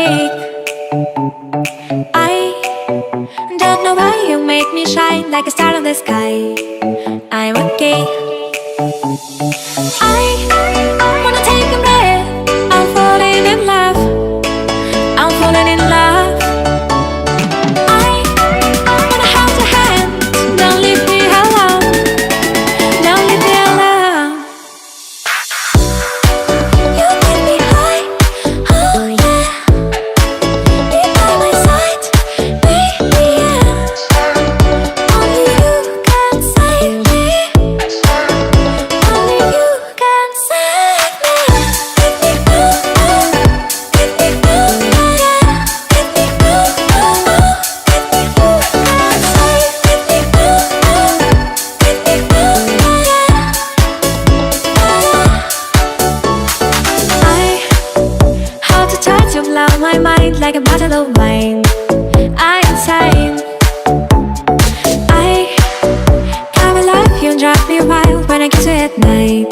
weak. I don't know why you make me shine like a star in the sky. I'm okay. I wanna take a breath. I'm falling in love. I'm falling in love. I wanna hold your hand. Don't leave me alone. Don't leave me alone. You get me high, oh yeah. Be by my side, baby, yeah. Only you can save me. Only you can save me. Get me through, yeah. Get me through, get me through. Get me through, yeah. I hold the touch of love, my mind like a bottle of wine. I'm insane. I come alive, you drive me wild when I kiss you at night.